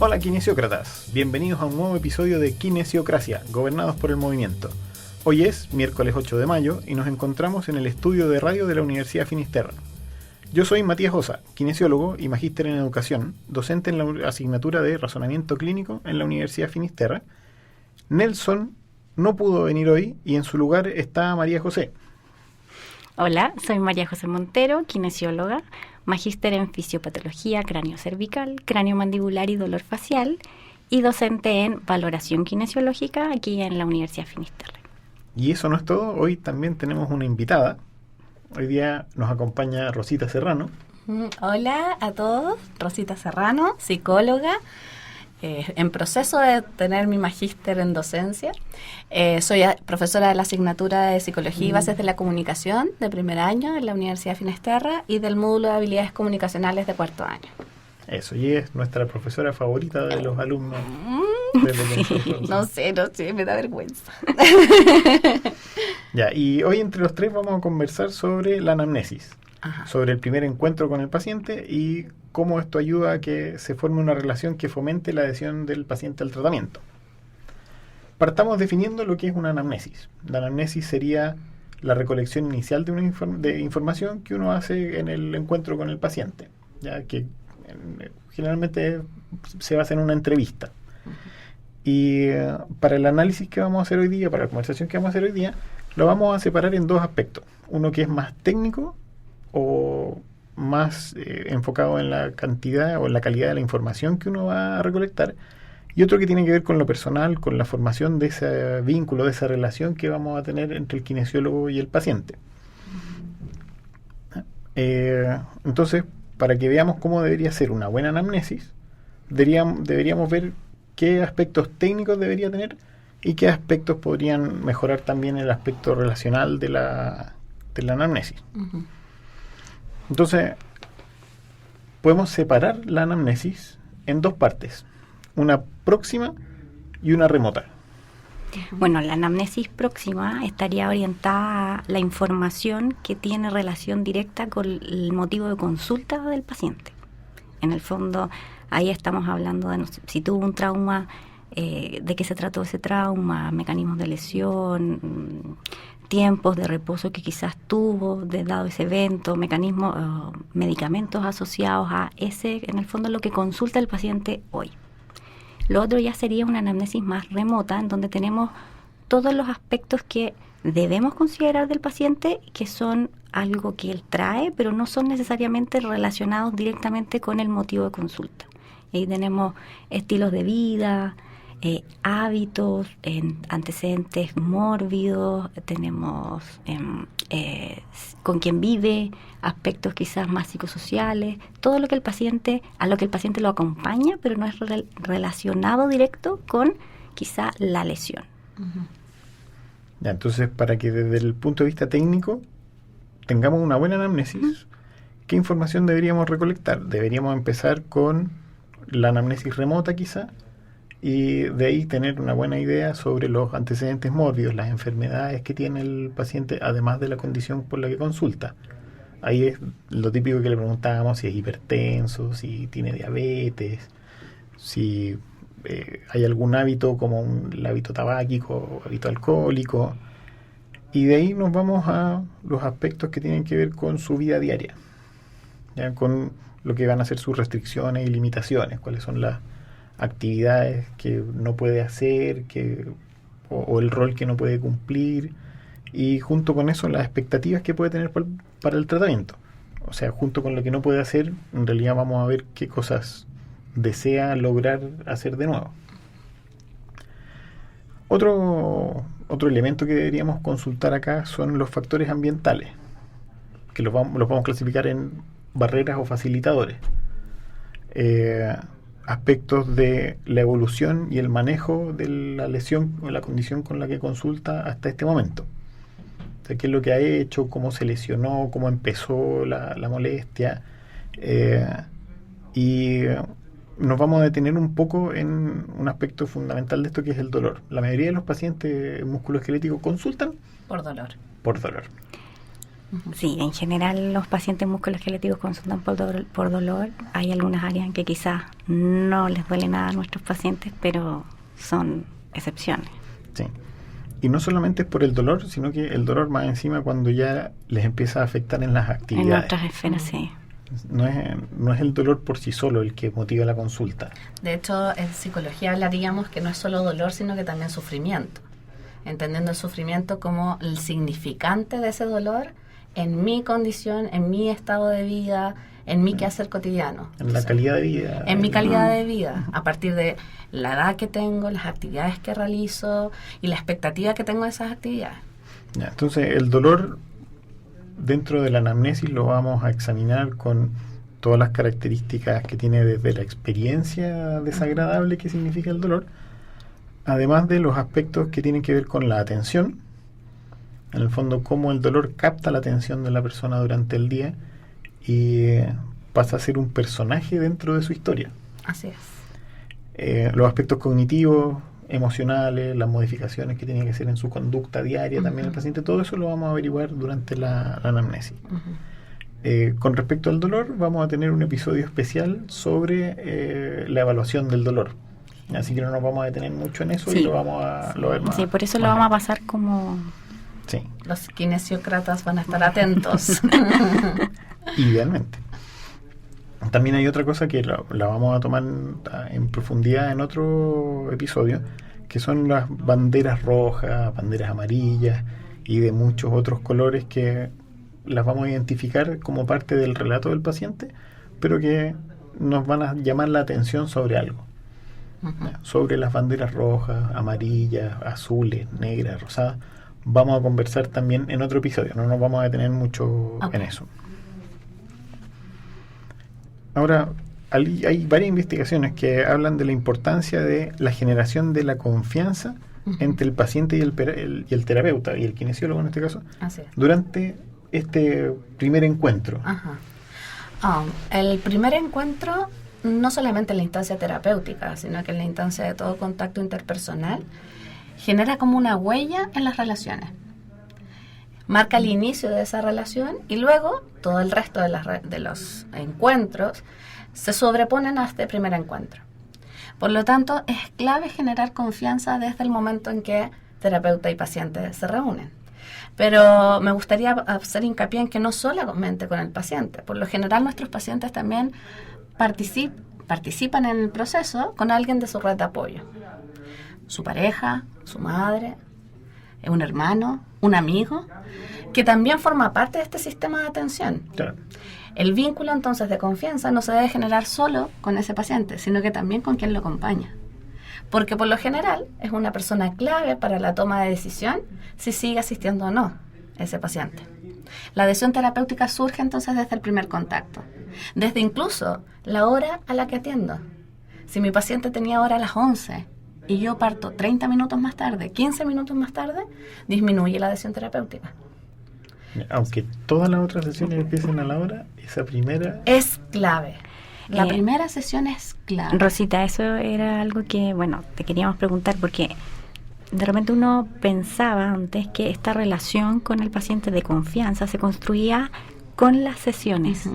Hola kinesiócratas, bienvenidos a un nuevo episodio de Kinesiocracia, gobernados por el movimiento. Hoy es miércoles 8 de mayo y nos encontramos en el estudio de radio de la Universidad Finisterra. Yo soy Matías Osa, kinesiólogo y magíster en educación, docente en la asignatura de razonamiento clínico en la Universidad Finisterra. Nelson no pudo venir hoy y en su lugar está María José. Hola, soy María José Montero, kinesióloga, magíster en fisiopatología cráneo-cervical, cráneo-mandibular y dolor facial y docente en valoración kinesiológica aquí en la Universidad Finisterra. Y eso no es todo, hoy también tenemos una invitada. Hoy día nos acompaña Rosita Serrano. Hola a todos, Rosita Serrano, psicóloga, en proceso de tener mi magíster en docencia. Soy profesora de la asignatura de Psicología y Bases de la Comunicación de primer año en la Universidad Finisterra y del módulo de Habilidades Comunicacionales de cuarto año. Eso, y es nuestra profesora favorita de los alumnos. No sé, me da vergüenza. Ya, y hoy entre los tres vamos a conversar sobre la anamnesis. Ajá. Sobre el primer encuentro con el paciente y cómo esto ayuda a que se forme una relación que fomente la adhesión del paciente al tratamiento. Partamos definiendo lo que es una anamnesis. La anamnesis sería la recolección inicial de una información que uno hace en el encuentro con el paciente, ya que generalmente se basa en una entrevista. Y para el análisis que vamos a hacer hoy día, para la conversación que vamos a hacer hoy día, lo vamos a separar en dos aspectos. Uno que es más técnico o más enfocado en la cantidad o en la calidad de la información que uno va a recolectar, y otro que tiene que ver con lo personal, con la formación de ese vínculo, de esa relación que vamos a tener entre el kinesiólogo y el paciente. Entonces, para que veamos cómo debería ser una buena anamnesis, deberíamos ver qué aspectos técnicos debería tener y qué aspectos podrían mejorar también el aspecto relacional de la anamnesis. Uh-huh. Entonces, podemos separar la anamnesis en dos partes, una próxima y una remota. Bueno, la anamnesis próxima estaría orientada a la información que tiene relación directa con el motivo de consulta del paciente. En el fondo, ahí estamos hablando de si tuvo un trauma, de qué se trató ese trauma, mecanismos de lesión, tiempos de reposo que quizás tuvo dado ese evento, mecanismos, medicamentos asociados a ese, en el fondo, lo que consulta el paciente hoy. Lo otro ya sería una anamnesis más remota, en donde tenemos todos los aspectos que debemos considerar del paciente, que son algo que él trae, pero no son necesariamente relacionados directamente con el motivo de consulta. Ahí tenemos estilos de vida, hábitos, antecedentes mórbidos, tenemos con quién vive, aspectos quizás más psicosociales, todo lo que a lo que el paciente lo acompaña, pero no es relacionado directo con quizá la lesión. Uh-huh. Ya, entonces, para que desde el punto de vista técnico tengamos una buena anamnesis, uh-huh, ¿qué información deberíamos recolectar? Deberíamos empezar con la anamnesis remota quizá, y de ahí tener una buena idea sobre los antecedentes mórbidos, las enfermedades que tiene el paciente, además de la condición por la que consulta. Ahí es lo típico que le preguntábamos, si es hipertenso, si tiene diabetes, si hay algún hábito como el hábito tabáquico o hábito alcohólico. Y de ahí nos vamos a los aspectos que tienen que ver con su vida diaria, ¿ya? Con lo que van a ser sus restricciones y limitaciones, cuáles son las actividades que no puede hacer, o el rol que no puede cumplir, y junto con eso las expectativas que puede tener para el tratamiento. O sea, junto con lo que no puede hacer, en realidad vamos a ver qué cosas desea lograr hacer de nuevo. Otro elemento que deberíamos consultar acá son los factores ambientales, que los podemos clasificar en barreras o facilitadores. Aspectos de la evolución y el manejo de la lesión o la condición con la que consulta hasta este momento. O sea, qué es lo que ha hecho, cómo se lesionó, cómo empezó la molestia. Y nos vamos a detener un poco en un aspecto fundamental de esto, que es el dolor. La mayoría de los pacientes musculoesqueléticos consultan por dolor. Por dolor. Sí, en general los pacientes musculoesqueléticos consultan por dolor. Hay algunas áreas en que quizás no les duele nada a nuestros pacientes, pero son excepciones. Sí. Y no solamente es por el dolor, sino que el dolor más encima cuando ya les empieza a afectar en las actividades. En otras esferas, sí. No es el dolor por sí solo el que motiva la consulta. De hecho, en psicología hablaríamos que no es solo dolor, sino que también sufrimiento. Entendiendo el sufrimiento como el significante de ese dolor en mi condición, en mi estado de vida, en mi quehacer cotidiano. En la calidad de vida. En mi calidad de vida, a partir de la edad que tengo, las actividades que realizo y la expectativa que tengo de esas actividades. Ya, entonces, el dolor dentro de la anamnesis lo vamos a examinar con todas las características que tiene desde la experiencia desagradable que significa el dolor, además de los aspectos que tienen que ver con la atención, en el fondo cómo el dolor capta la atención de la persona durante el día y pasa a ser un personaje dentro de su historia. Así es. Los aspectos cognitivos, emocionales, las modificaciones que tiene que hacer en su conducta diaria también el paciente, todo eso lo vamos a averiguar durante la anamnesis. Con respecto al dolor, vamos a tener un episodio especial sobre la evaluación del dolor. Así que no nos vamos a detener mucho en eso, sí, y lo vamos a ver más. Sí, por eso lo vamos a pasar como... Sí. Los kinesiócratas van a estar atentos. Idealmente. También hay otra cosa que la vamos a tomar en profundidad en otro episodio, que son las banderas rojas, banderas amarillas y de muchos otros colores que las vamos a identificar como parte del relato del paciente, pero que nos van a llamar la atención sobre algo. Sobre las banderas rojas, amarillas, azules, negras, rosadas, vamos a conversar también en otro episodio, no nos vamos a detener mucho en eso. Ahora, hay varias investigaciones que hablan de la importancia de la generación de la confianza entre el paciente y el terapeuta, y el kinesiólogo en este caso, durante este primer encuentro. El primer encuentro, no solamente en la instancia terapéutica, sino que en la instancia de todo contacto interpersonal, genera como una huella en las relaciones. Marca el inicio de esa relación y luego todo el resto de los encuentros se sobreponen a este primer encuentro. Por lo tanto, es clave generar confianza desde el momento en que terapeuta y paciente se reúnen. Pero me gustaría hacer hincapié en que no solamente con el paciente. Por lo general, nuestros pacientes también participan en el proceso con alguien de su red de apoyo. Su pareja, su madre, un hermano, un amigo, que también forma parte de este sistema de atención. Claro. El vínculo entonces de confianza no se debe generar solo con ese paciente, sino que también con quien lo acompaña. Porque por lo general es una persona clave para la toma de decisión si sigue asistiendo o no ese paciente. La adhesión terapéutica surge entonces desde el primer contacto, desde incluso la hora a la que atiendo. Si mi paciente tenía hora a las 11 y yo parto 30 minutos más tarde, 15 minutos más tarde, disminuye la adhesión terapéutica. Aunque todas las otras sesiones empiecen a la hora, esa primera... es clave. La primera sesión es clave. Rosita, eso era algo que, bueno, te queríamos preguntar porque de repente uno pensaba antes que esta relación con el paciente de confianza se construía con las sesiones.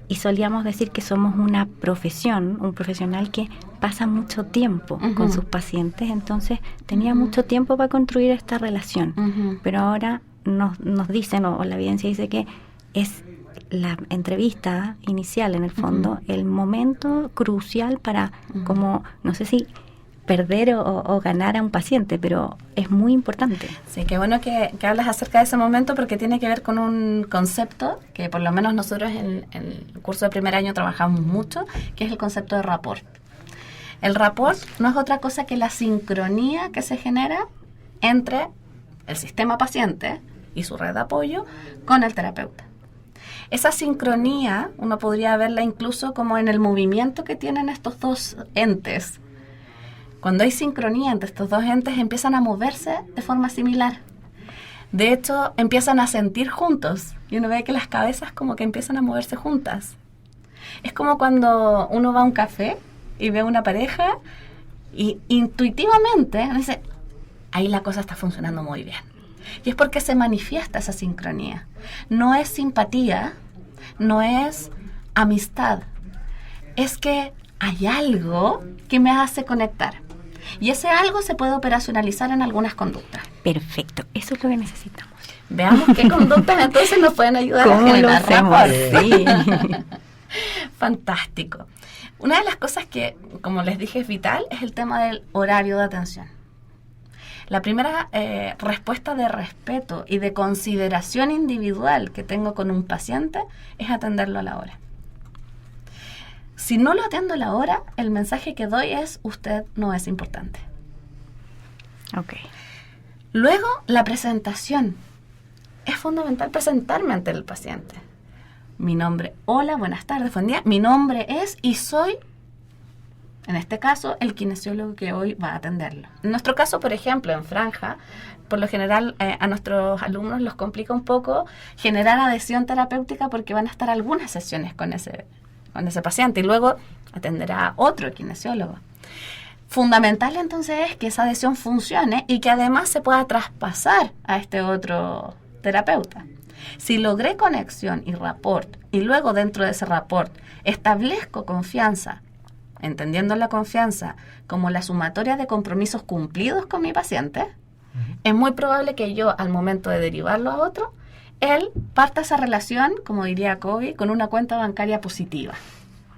Y solíamos decir que somos una profesión, un profesional que pasa mucho tiempo con sus pacientes, entonces tenía mucho tiempo para construir esta relación. Pero ahora nos dicen, o la evidencia dice que es la entrevista inicial, en el fondo, el momento crucial para, como, no sé si perder o ganar a un paciente, pero es muy importante. Sí, qué bueno que hablas acerca de ese momento porque tiene que ver con un concepto que por lo menos nosotros en el curso de primer año trabajamos mucho, que es el concepto de rapport. El rapport no es otra cosa que la sincronía que se genera entre el sistema paciente y su red de apoyo con el terapeuta. Esa sincronía uno podría verla incluso como en el movimiento que tienen estos dos entes. Cuando hay sincronía entre estos dos entes, empiezan a moverse de forma similar. De hecho, empiezan a sentir juntos. Y uno ve que las cabezas como que empiezan a moverse juntas. Es como cuando uno va a un café y ve a una pareja y intuitivamente dice, ahí la cosa está funcionando muy bien. Y es porque se manifiesta esa sincronía. No es simpatía, no es amistad. Es que hay algo que me hace conectar. Y ese algo se puede operacionalizar en algunas conductas. Perfecto, eso es lo que necesitamos. Veamos qué conductas entonces nos pueden ayudar a ¿Cómo lo generar hacemos? rapport. Sí. Fantástico. Una de las cosas que, como les dije, es vital es el tema del horario de atención. La primera respuesta de respeto y de consideración individual que tengo con un paciente es atenderlo a la hora. Si no lo atiendo a la hora, el mensaje que doy es: usted no es importante. Ok. Luego, la presentación. Es fundamental presentarme ante el paciente. Mi nombre, hola, buenas tardes, buen día. Mi nombre es y soy, en este caso, el kinesiólogo que hoy va a atenderlo. En nuestro caso, por ejemplo, en Franja, por lo general a nuestros alumnos los complica un poco generar adhesión terapéutica porque van a estar algunas sesiones con ese paciente y luego atenderá a otro kinesiólogo. Fundamental entonces es que esa adhesión funcione y que además se pueda traspasar a este otro terapeuta. Si logré conexión y rapport y luego dentro de ese rapport establezco confianza, entendiendo la confianza como la sumatoria de compromisos cumplidos con mi paciente, es muy probable que yo al momento de derivarlo a otro, él parta esa relación, como diría Kobe, con una cuenta bancaria positiva.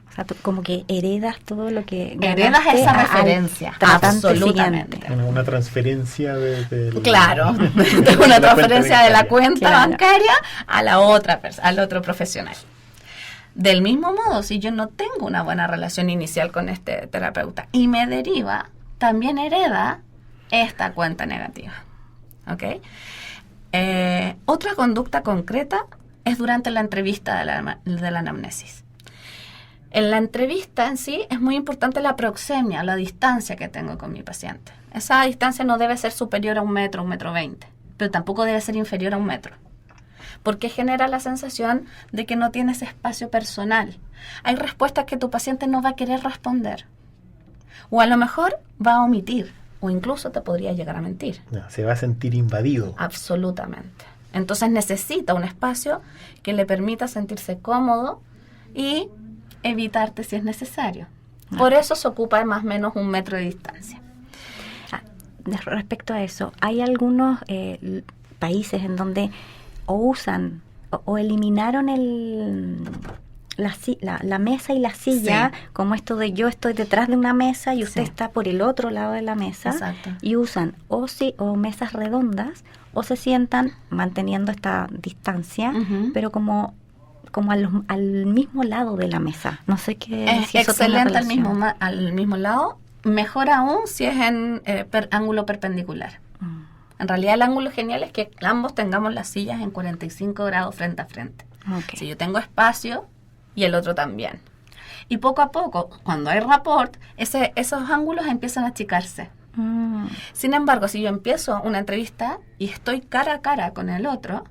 O sea, tú como que heredas todo lo que Heredas ganaste esa al referencia, tratante absolutamente. siguiente. Una transferencia de Claro, de de una la transferencia cuenta de la bancaria. cuenta Claro. bancaria a la otra al otro profesional. Del mismo modo, si yo no tengo una buena relación inicial con este terapeuta y me deriva, también hereda esta cuenta negativa. ¿Ok? Otra conducta concreta es durante la entrevista de la anamnesis. En la entrevista en sí es muy importante la proxemia, la distancia que tengo con mi paciente. Esa distancia no debe ser superior a 1 metro, 1,20 m, pero tampoco debe ser inferior a 1 metro. Porque genera la sensación de que no tienes espacio personal. Hay respuestas que tu paciente no va a querer responder. O a lo mejor va a omitir, o incluso te podría llegar a mentir. No, se va a sentir invadido. Absolutamente. Entonces necesita un espacio que le permita sentirse cómodo y evitarte si es necesario. Por eso se ocupa más o menos 1 metro de distancia. Respecto a eso, hay algunos países en donde o usan o eliminaron la mesa y la silla, Sí. como esto de yo estoy detrás de una mesa y usted Sí. está por el otro lado de la mesa. Exacto. Y usan o mesas redondas o se sientan manteniendo esta distancia, Ujú. pero como al mismo lado de la mesa. No sé qué. Es si eso tiene excelente relación. al mismo lado. Mejor aún si es en ángulo perpendicular. Mm, En realidad el ángulo genial es que ambos tengamos las sillas en 45 grados frente a frente. ok. Si yo tengo espacio y el otro también. Y poco a poco, cuando hay rapport, esos ángulos empiezan a achicarse. Mm, Sin embargo, si yo empiezo una entrevista y estoy cara a cara con el otro,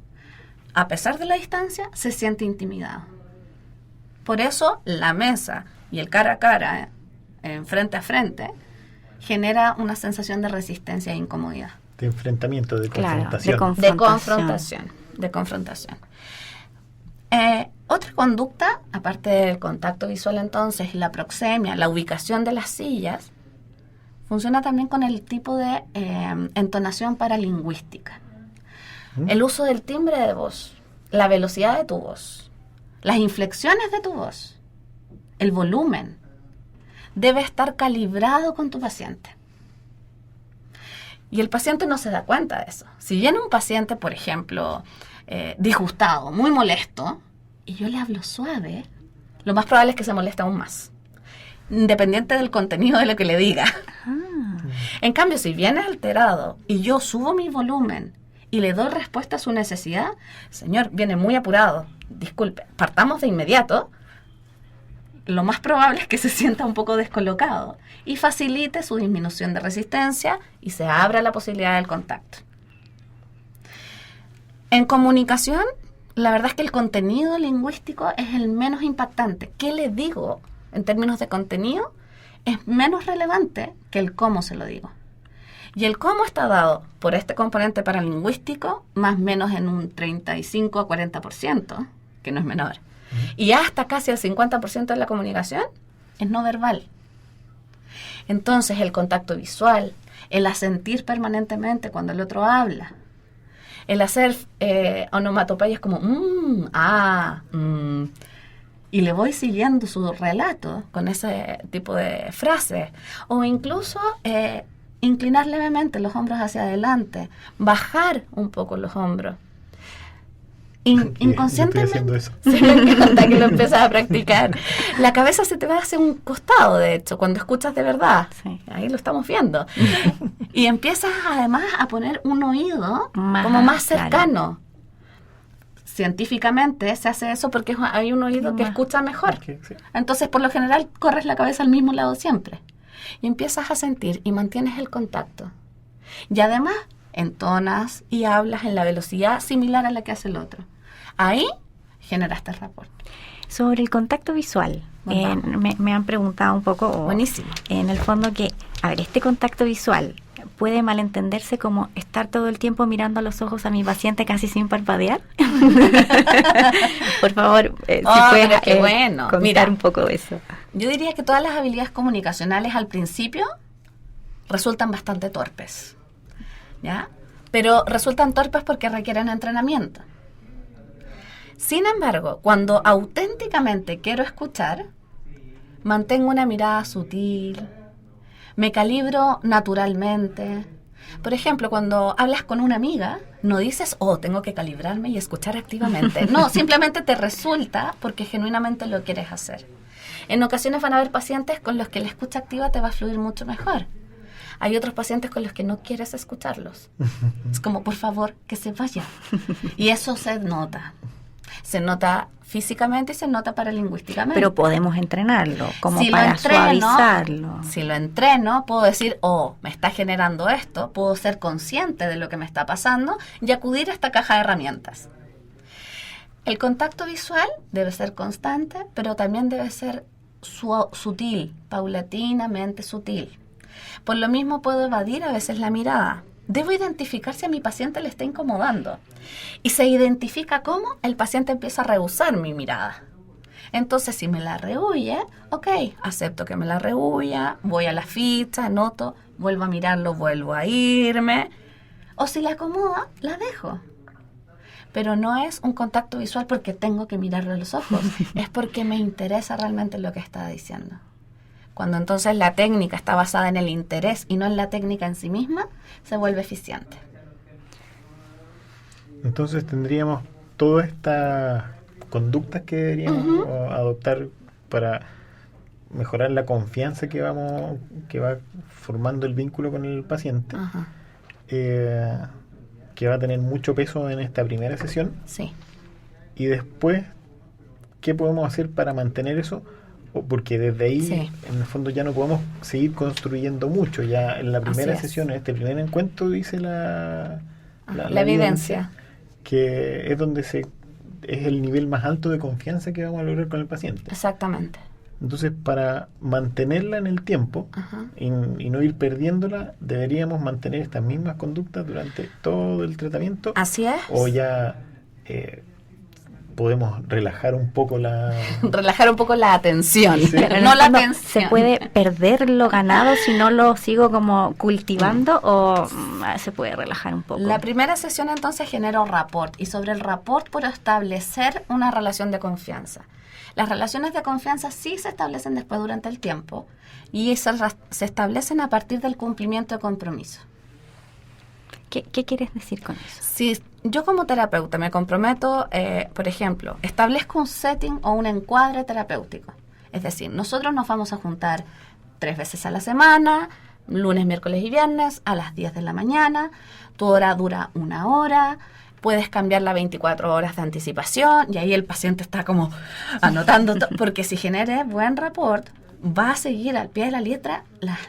a pesar de la distancia, se siente intimidado. Por eso, la mesa y el cara a cara, en frente a frente, genera una sensación de resistencia e incomodidad. De enfrentamiento, de Claro, confrontación. De confrontación. Otra conducta, aparte del contacto visual entonces, la proxemia, la ubicación de las sillas, funciona también con el tipo de entonación paralingüística. El uso del timbre de voz, la velocidad de tu voz, las inflexiones de tu voz, el volumen, debe estar calibrado con tu paciente. Y el paciente no se da cuenta de eso. Si viene un paciente, por ejemplo, disgustado, muy molesto, y yo le hablo suave, lo más probable es que se moleste aún más, independiente del contenido de lo que le diga. En cambio, si viene alterado y yo subo mi volumen y le doy respuesta a su necesidad, señor, viene muy apurado, disculpe, partamos de inmediato, lo más probable es que se sienta un poco descolocado y facilite su disminución de resistencia y se abra la posibilidad del contacto. En comunicación, la verdad es que el contenido lingüístico es el menos impactante. ¿Qué le digo en términos de contenido? Es menos relevante que el cómo se lo digo. Y el cómo está dado por este componente paralingüístico, más o menos en un 35 a 40%, que no es menor. Y hasta casi el 50% de la comunicación es no verbal. Entonces, el contacto visual, el asentir permanentemente cuando el otro habla, el hacer onomatopeyas como y le voy siguiendo su relato con ese tipo de frases, o incluso inclinar levemente los hombros hacia adelante, bajar un poco los hombros. Inconscientemente, sí, me encanta que lo empiezas a practicar. La cabeza se te va hacia un costado, de hecho, cuando escuchas de verdad. Sí. Ahí lo estamos viendo. Y empiezas además a poner un oído más, como más cercano. Claro. Científicamente se hace eso porque hay un oído que escucha mejor. Okay, sí. Entonces, por lo general, corres la cabeza al mismo lado siempre. Y empiezas a sentir y mantienes el contacto. Y además, entonas y hablas en la velocidad similar a la que hace el otro. Ahí generaste el rapport. Sobre el contacto visual, me han preguntado un poco. Buenísimo. En el fondo que, a ver, este contacto visual puede malentenderse como estar todo el tiempo mirando a los ojos a mi paciente casi sin parpadear. Por favor, si puedes contar un poco de eso. Yo diría que todas las habilidades comunicacionales al principio resultan bastante torpes, ¿ya? Pero resultan torpes porque requieren entrenamiento. Sin embargo, cuando auténticamente quiero escuchar, mantengo una mirada sutil, me calibro naturalmente. Por ejemplo, cuando hablas con una amiga, no dices, tengo que calibrarme y escuchar activamente. No, simplemente te resulta porque genuinamente lo quieres hacer. En ocasiones van a haber pacientes con los que la escucha activa te va a fluir mucho mejor. Hay otros pacientes con los que no quieres escucharlos. Es como, por favor, que se vayan. Y eso se nota. Se nota físicamente y se nota paralingüísticamente. Pero podemos entrenarlo, como si para suavizarlo. Si lo entreno, puedo decir, me está generando esto, puedo ser consciente de lo que me está pasando y acudir a esta caja de herramientas. El contacto visual debe ser constante, pero también debe ser sutil, paulatinamente sutil. Por lo mismo puedo evadir a veces la mirada. Debo identificar si a mi paciente le está incomodando. Y se identifica cómo el paciente empieza a rehusar mi mirada. Entonces, si me la rehuye, acepto que me la rehuya, voy a la ficha, anoto, vuelvo a mirarlo, vuelvo a irme. O si la acomoda, la dejo. Pero no es un contacto visual porque tengo que mirarle a los ojos, es porque me interesa realmente lo que está diciendo. Cuando entonces la técnica está basada en el interés y no en la técnica en sí misma, se vuelve eficiente. Entonces tendríamos todas estas conductas que deberíamos adoptar para mejorar la confianza que va formando el vínculo con el paciente, que va a tener mucho peso en esta primera sesión. Sí. Y después, ¿qué podemos hacer para mantener eso? Porque desde ahí, en el fondo, ya no podemos seguir construyendo mucho. Ya en la primera sesión, en este primer encuentro, dice la evidencia, que es donde es el nivel más alto de confianza que vamos a lograr con el paciente. Exactamente. Entonces, para mantenerla en el tiempo y no ir perdiéndola, deberíamos mantener estas mismas conductas durante todo el tratamiento. Así es. O ya podemos relajar un poco la atención. Sí. No la atención. ¿Se puede perder lo ganado si no lo sigo como cultivando o se puede relajar un poco? La primera sesión entonces genera un rapport y sobre el rapport puedo establecer una relación de confianza. Las relaciones de confianza sí se establecen después durante el tiempo y se establecen a partir del cumplimiento de compromiso. ¿Qué quieres decir con eso? Si yo como terapeuta me comprometo, por ejemplo, establezco un setting o un encuadre terapéutico. Es decir, nosotros nos vamos a juntar 3 veces a la semana, lunes, miércoles y viernes, a las 10 de la mañana. Tu hora dura 1 hora. Puedes cambiarla 24 horas de anticipación y ahí el paciente está como anotando porque si genere buen rapport, va a seguir al pie de la letra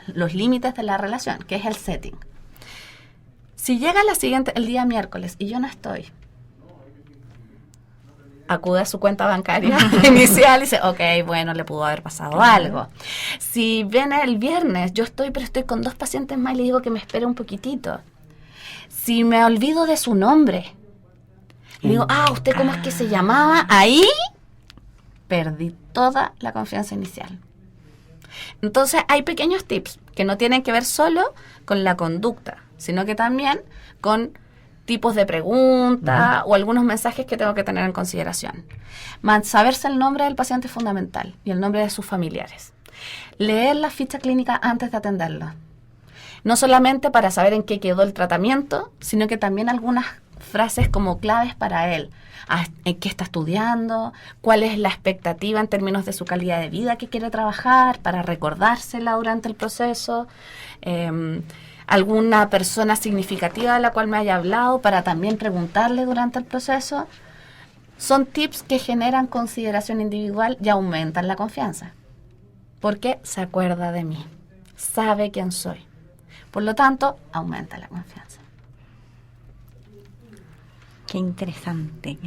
los límites de la relación, que es el setting. Si llega el día miércoles y yo no estoy, acude a su cuenta bancaria inicial y dice, ok, bueno, le pudo haber pasado algo. Si viene el viernes, pero estoy con 2 pacientes más y le digo que me espere un poquitito. Si me olvido de su nombre, y digo, ¿usted cómo es que se llamaba? Ahí perdí toda la confianza inicial. Entonces, hay pequeños tips que no tienen que ver solo con la conducta, sino que también con tipos de preguntas o algunos mensajes que tengo que tener en consideración. Saberse el nombre del paciente es fundamental y el nombre de sus familiares. Leer la ficha clínica antes de atenderlo. No solamente para saber en qué quedó el tratamiento, sino que también algunas frases como claves para él. ¿En qué está estudiando? ¿Cuál es la expectativa en términos de su calidad de vida que quiere trabajar? Para recordársela durante el proceso. Alguna persona significativa de la cual me haya hablado para también preguntarle durante el proceso. Son tips que generan consideración individual y aumentan la confianza. Porque se acuerda de mí. Sabe quién soy. Por lo tanto, aumenta la confianza. Qué interesante.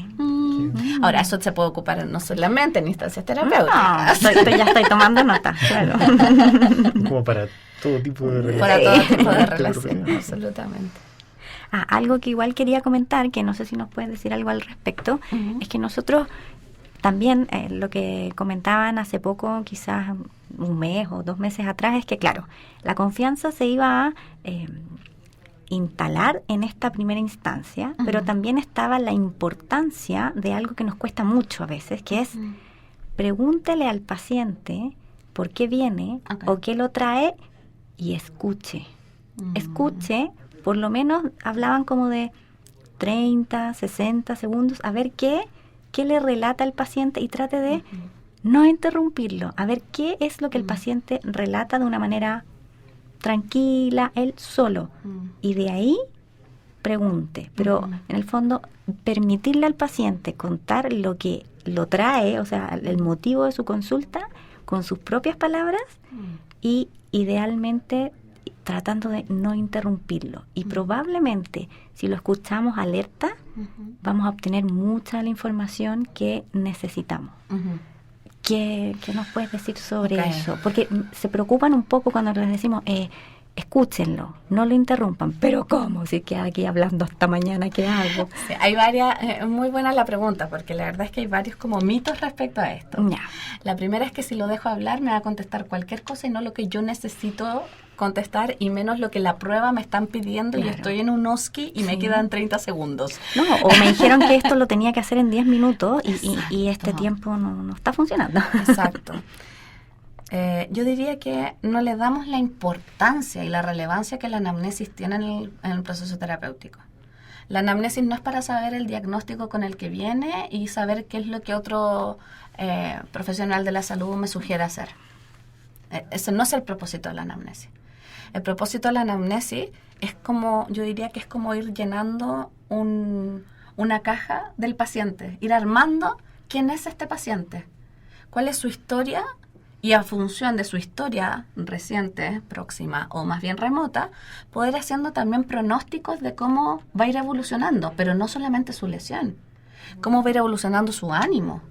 Ahora, eso se puede ocupar no solamente en instancias terapéuticas. Ya estoy tomando nota, claro. Como para todo tipo de relaciones. Para todo tipo de relaciones, absolutamente. Algo que igual quería comentar, que no sé si nos puedes decir algo al respecto, es que nosotros también, lo que comentaban hace poco, quizás un mes o 2 meses atrás, es que claro, la confianza se iba a instalar en esta primera instancia, pero también estaba la importancia de algo que nos cuesta mucho a veces, que es pregúntele al paciente por qué viene o qué lo trae y escuche. Escuche, por lo menos hablaban como de 30, 60 segundos, a ver qué le relata el paciente y trate de no interrumpirlo, a ver qué es lo que el paciente relata de una manera tranquila, él solo, y de ahí pregunte, pero en el fondo permitirle al paciente contar lo que lo trae, o sea, el motivo de su consulta con sus propias palabras y idealmente tratando de no interrumpirlo. Y probablemente si lo escuchamos alerta, vamos a obtener mucha de la información que necesitamos. ¿Qué nos puedes decir sobre eso? Porque se preocupan un poco cuando les decimos, escúchenlo, no lo interrumpan. ¿Pero cómo? Si queda aquí hablando hasta mañana, ¿qué hago? Sí, hay varias, muy buena la pregunta, porque la verdad es que hay varios como mitos respecto a esto. La primera es que si lo dejo hablar me va a contestar cualquier cosa y no lo que yo necesito contestar y menos lo que la prueba me están pidiendo y estoy en un OSCE y me quedan 30 segundos. No, o me dijeron que esto lo tenía que hacer en 10 minutos y este tiempo no está funcionando. Exacto. Yo diría que no le damos la importancia y la relevancia que la anamnesis tiene en el proceso terapéutico. La anamnesis no es para saber el diagnóstico con el que viene y saber qué es lo que otro profesional de la salud me sugiere hacer. Ese no es el propósito de la anamnesis. El propósito de la anamnesis es como, yo diría que es como ir llenando una caja del paciente, ir armando quién es este paciente, cuál es su historia y a función de su historia reciente, próxima o más bien remota, poder haciendo también pronósticos de cómo va a ir evolucionando, pero no solamente su lesión, cómo va a ir evolucionando su ánimo.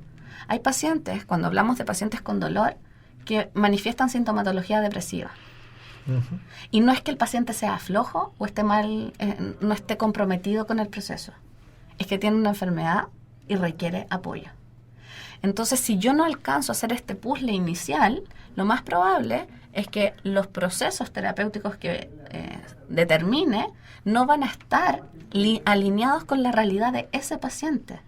Hay pacientes, cuando hablamos de pacientes con dolor, que manifiestan sintomatología depresiva. Y no es que el paciente sea flojo o esté mal, no esté comprometido con el proceso. Es que tiene una enfermedad y requiere apoyo. Entonces, si yo no alcanzo a hacer este puzzle inicial, lo más probable es que los procesos terapéuticos que determine no van a estar alineados con la realidad de ese paciente.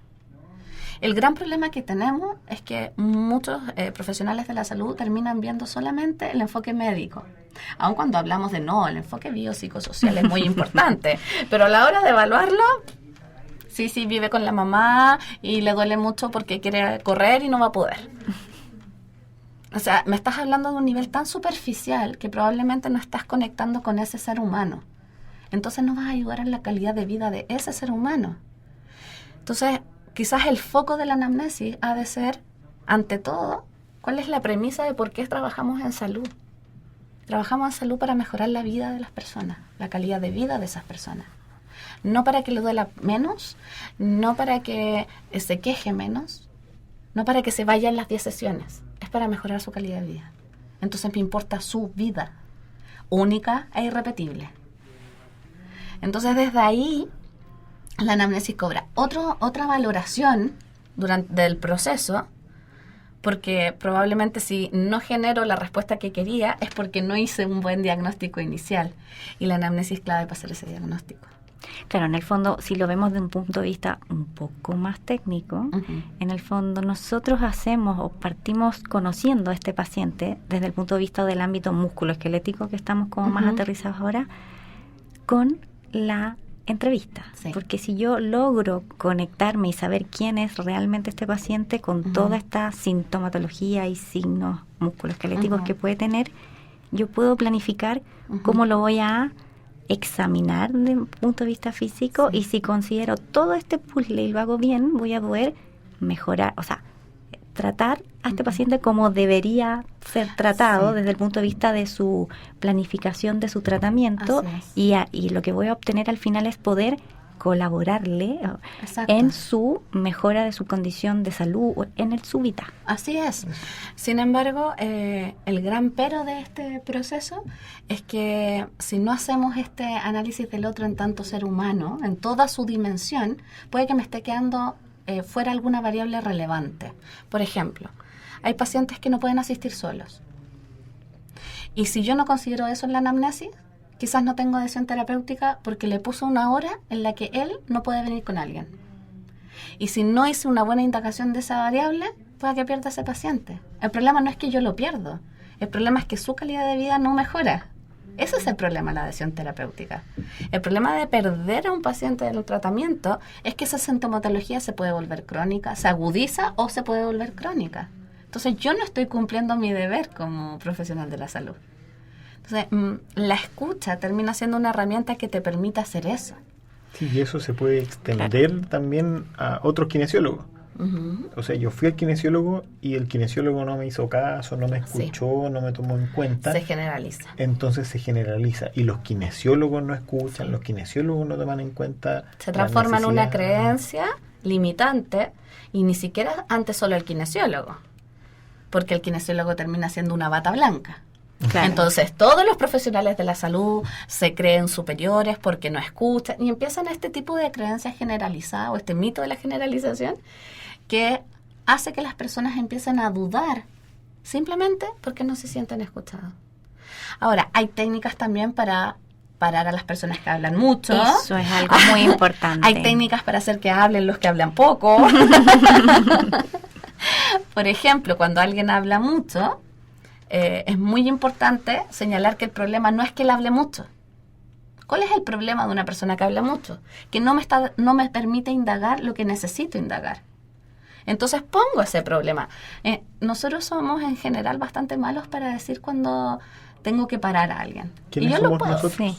El gran problema que tenemos es que muchos profesionales de la salud terminan viendo solamente el enfoque médico. Aun cuando hablamos de el enfoque biopsicosocial es muy importante, pero a la hora de evaluarlo, sí, vive con la mamá y le duele mucho porque quiere correr y no va a poder. O sea, me estás hablando de un nivel tan superficial que probablemente no estás conectando con ese ser humano. Entonces no vas a ayudar en la calidad de vida de ese ser humano. Entonces, quizás el foco de la anamnesis ha de ser, ante todo, ¿cuál es la premisa de por qué trabajamos en salud? Trabajamos en salud para mejorar la vida de las personas, la calidad de vida de esas personas. No para que le duela menos, no para que se queje menos, no para que se vaya en las 10 sesiones, es para mejorar su calidad de vida. Entonces me importa su vida, única e irrepetible. Entonces desde ahí la anamnesis cobra otra valoración durante el proceso, porque probablemente si no genero la respuesta que quería es porque no hice un buen diagnóstico inicial, y la anamnesis es clave para hacer ese diagnóstico. Claro, en el fondo, si lo vemos de un punto de vista un poco más técnico, en el fondo nosotros hacemos o partimos conociendo a este paciente desde el punto de vista del ámbito musculoesquelético, que estamos como más aterrizados ahora, con la entrevista. Sí. Porque si yo logro conectarme y saber quién es realmente este paciente con toda esta sintomatología y signos musculoesqueléticos que puede tener, yo puedo planificar cómo lo voy a examinar desde un punto de vista físico, y si considero todo este puzzle y lo hago bien, voy a poder mejorar, o sea, tratar a este paciente como debería ser tratado desde el punto de vista de su planificación de su tratamiento, y lo que voy a obtener al final es poder colaborarle en su mejora de su condición de salud, en su vida. Así es. Sin embargo, el gran pero de este proceso es que si no hacemos este análisis del otro en tanto ser humano, en toda su dimensión, puede que me esté quedando fuera alguna variable relevante. Por ejemplo, hay pacientes que no pueden asistir solos. Y si yo no considero eso en la anamnesis, quizás no tengo adhesión terapéutica porque le puso una hora en la que él no puede venir con alguien. Y si no hice una buena indagación de esa variable, puede que pierda a ese paciente. El problema no es que yo lo pierdo, el problema es que su calidad de vida no mejora. Ese es el problema de la adhesión terapéutica. El problema de perder a un paciente del tratamiento es que esa sintomatología se puede volver crónica, se agudiza o se puede volver crónica. Entonces yo no estoy cumpliendo mi deber como profesional de la salud. Entonces, la escucha termina siendo una herramienta que te permite hacer eso. Sí, y eso se puede extender también a otros kinesiólogos. O sea, yo fui al kinesiólogo y el kinesiólogo no me hizo caso, no me escuchó, no me tomó en cuenta. Se generaliza. Entonces se generaliza. Y los kinesiólogos no escuchan, los kinesiólogos no toman en cuenta. Se transforma en una creencia limitante, y ni siquiera antes solo el kinesiólogo. Porque el kinesiólogo termina siendo una bata blanca. Claro. Entonces todos los profesionales de la salud se creen superiores porque no escuchan, y empiezan este tipo de creencias generalizadas, o este mito de la generalización, que hace que las personas empiecen a dudar simplemente porque no se sienten escuchados. Ahora, hay técnicas también para parar a las personas que hablan mucho. Eso es algo muy importante. Hay técnicas para hacer que hablen los que hablan poco. Por ejemplo, cuando alguien habla mucho, es muy importante señalar que el problema no es que él hable mucho. ¿Cuál es el problema de una persona que habla mucho? Que no me permite indagar lo que necesito indagar. Entonces pongo ese problema. Nosotros somos en general bastante malos para decir cuando tengo que parar a alguien. ¿Quiénes somos nosotros? Sí.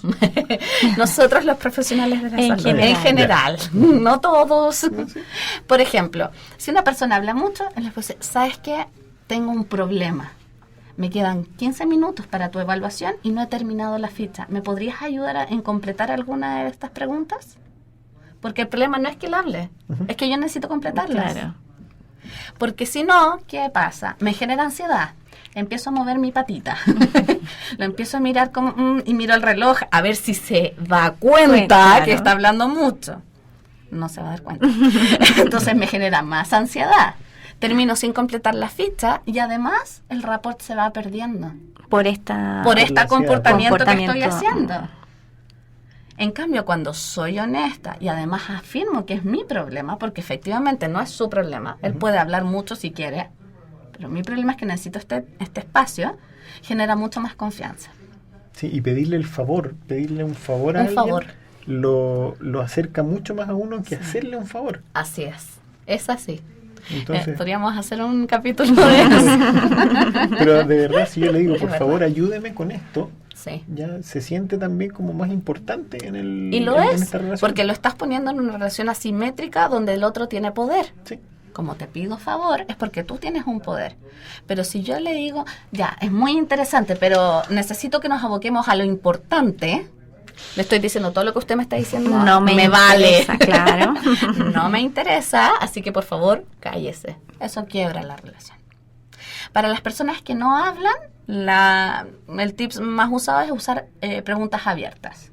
Nosotros los profesionales de la salud. En general, no todos. Sí. Por ejemplo, si una persona habla mucho, él les dice, ¿sabes qué? Tengo un problema. Me quedan 15 minutos para tu evaluación y no he terminado la ficha. ¿Me podrías ayudar en completar alguna de estas preguntas? Porque el problema no es que él hable, es que yo necesito completarlas. Claro. Porque si no, ¿qué pasa? Me genera ansiedad. Empiezo a mover mi patita. Lo empiezo a mirar y miro el reloj a ver si se da cuenta que está hablando mucho. No se va a dar cuenta. Entonces me genera más ansiedad. Termino sin completar la ficha y además el rapport se va perdiendo. Por este comportamiento que estoy haciendo. En cambio, cuando soy honesta y además afirmo que es mi problema, porque efectivamente no es su problema, él puede hablar mucho si quiere, pero mi problema es que necesito este espacio, genera mucho más confianza. Sí, y pedirle un favor a alguien, lo acerca mucho más a uno que hacerle un favor. Así es así. Entonces, podríamos hacer un capítulo de eso. Pero de verdad, si yo le digo, por favor, ayúdeme con esto, sí, ya se siente también como más importante en esta relación. Porque lo estás poniendo en una relación asimétrica donde el otro tiene poder. Sí. Como te pido favor, es porque tú tienes un poder. Pero si yo le digo, ya, es muy interesante, pero necesito que nos aboquemos a lo importante, Le estoy diciendo todo lo que usted me está diciendo. No me vale. interesa, claro. No me interesa, así que por favor, cállese. Eso quiebra la relación. Para las personas que no hablan, el tip más usado es usar preguntas abiertas.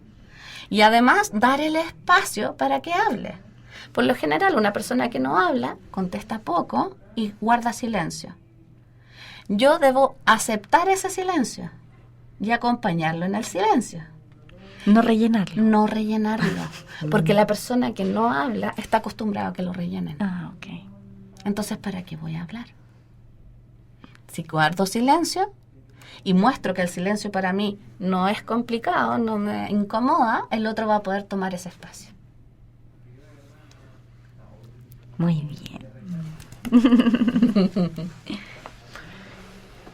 Y además, dar el espacio para que hable. Por lo general, una persona que no habla, contesta poco y guarda silencio. Yo debo aceptar ese silencio y acompañarlo en el silencio. No rellenarlo. No rellenarlo. Porque la persona que no habla está acostumbrada a que lo rellenen. Ah, ok. Entonces, ¿para qué voy a hablar? Si guardo silencio y muestro que el silencio para mí no es complicado, no me incomoda, el otro va a poder tomar ese espacio. Muy bien.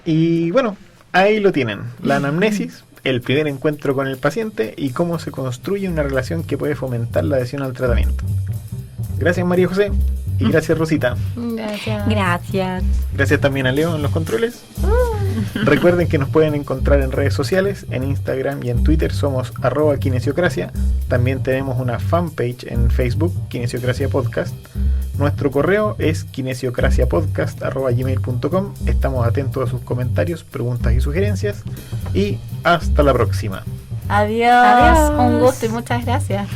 Y bueno, ahí lo tienen, la anamnesis, el primer encuentro con el paciente y cómo se construye una relación que puede fomentar la adhesión al tratamiento. Gracias María José y gracias Rosita. Gracias. Gracias. Gracias también a Leo en los controles. Recuerden que nos pueden encontrar en redes sociales, en Instagram y en Twitter somos @kinesiocracia. También tenemos una fanpage en Facebook, Kinesiocracia Podcast. Nuestro correo es kinesiocraciapodcast@gmail.com. Estamos atentos a sus comentarios, preguntas y sugerencias. Y hasta la próxima. Adiós. Adiós. Un gusto y muchas gracias.